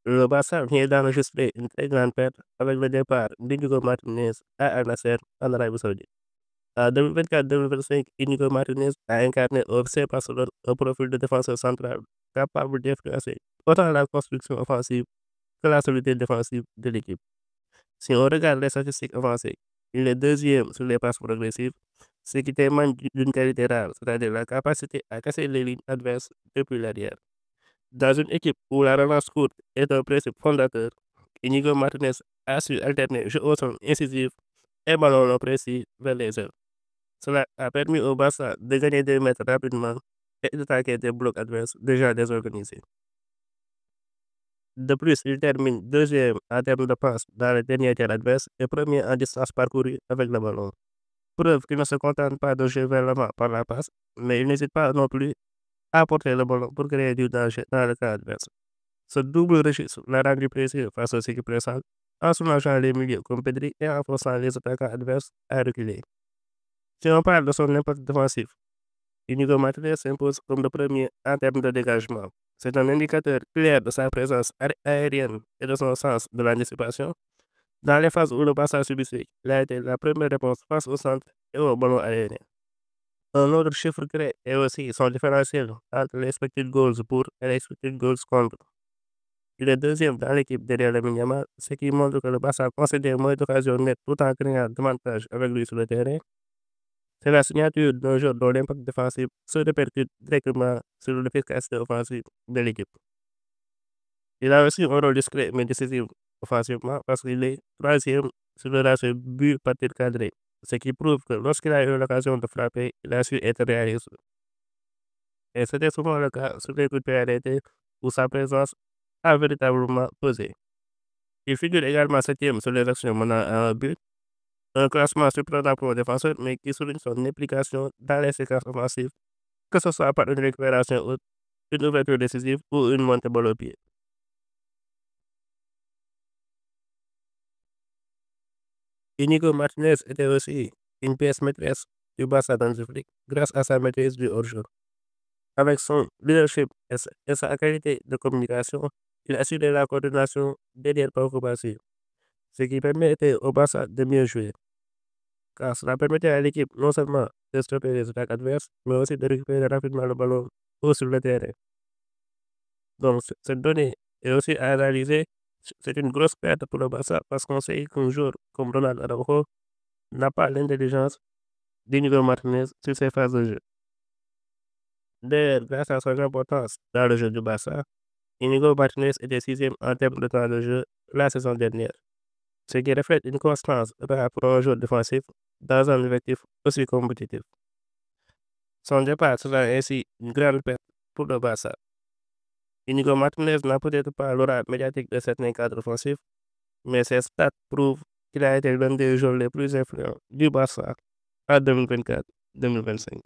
Le Barça vient d'enregistrer une très grande perte avec le départ d'Inigo Martinez à Al Nassr en Arabie Saoudite. En 2024-2025, Inigo Martinez a incarné au FC Barcelone un profil de défenseur central capable d'influencer autant la construction offensive que la solidité défensive de l'équipe. Si on regarde les statistiques avancées, il est deuxième sur les passes progressives, ce qui témoigne d'une qualité rare, c'est-à-dire la capacité à casser les lignes adverses depuis l'arrière. Dans une équipe où la relance courte est un principe fondateur, Inigo Martinez a su alterner jeu au sol incisif et ballon long précis vers les ailes. Cela a permis au Barça de gagner des mètres rapidement et d'attaquer des blocs adverses déjà désorganisés. De plus, il termine deuxième en termes de passes dans les derniers tiers adverses et premier en distance parcourue avec le ballon. Preuve qu'il ne se contente pas de jouer vers l'avant par la passe, mais il n'hésite pas non plus à porter le ballon pour créer du danger dans le camp adverse. Ce double registre l'a rendu précieux face aux équipes pressantes, en soulageant les milieux comme Pedri et en forçant les attaquants adverses à reculer. Si on parle de son impact défensif, Inigo Martinez s'impose comme le premier en termes de dégagement. C'est un indicateur clair de sa présence aérienne et de son sens de l'anticipation. Dans les phases où le passage subissait, il a été la première réponse face au centre et au ballon aérien. Un autre chiffre clé est aussi son différentiel entre les expected goals pour et les expected goals contre. Il est deuxième dans l'équipe derrière Lamine Yamal, ce qui montre que le Barça concédait moins d'occasions nettes tout en créant davantage avec lui sur le terrain. C'est la signature d'un jeu dont l'impact défensif se répercute directement sur l'efficacité offensive de l'équipe. Il a aussi un rôle discret mais décisif offensivement parce qu'il est troisième sur le ratio but par tir cadré, ce qui prouve que lorsqu'il a eu l'occasion de frapper, il a su être réaliste. Et c'était souvent le cas sur les coups de pied arrêtés où sa présence a véritablement pesé. Il figure également septième sur les actions menant à un but, un classement surprenant pour un défenseur, mais qui souligne son implication dans les séquences offensives, que ce soit par une récupération haute, une ouverture décisive ou une montée balle au pied. Inigo Martinez était aussi une pièce maîtresse du Barça dans le Flick grâce à sa maîtrise du hors-jeu. Avec son leadership et sa qualité de communication, il assurait la coordination derrière Pau Bassi, ce qui permettait au Barça de mieux jouer, car cela permettait à l'équipe non seulement de stopper les attaques adverses, mais aussi de récupérer rapidement le ballon haut sur le terrain. Donc, cette donnée est aussi à analyser. C'est une grosse perte pour le Barça parce qu'on sait qu'un joueur comme Ronald Araujo n'a pas l'intelligence d'Inigo Martinez sur ses phases de jeu. D'ailleurs, grâce à son importance dans le jeu du Barça, Inigo Martinez était sixième en termes de temps de jeu la saison dernière, ce qui reflète une constance par rapport à un joueur défensif dans un effectif aussi compétitif. Son départ sera ainsi une grande perte pour le Barça. Inigo Martinez n'a peut-être pas l'aura médiatique de certains cadres offensifs, mais ses stats prouvent qu'il a été l'un des joueurs les plus influents du Barça en 2024-2025.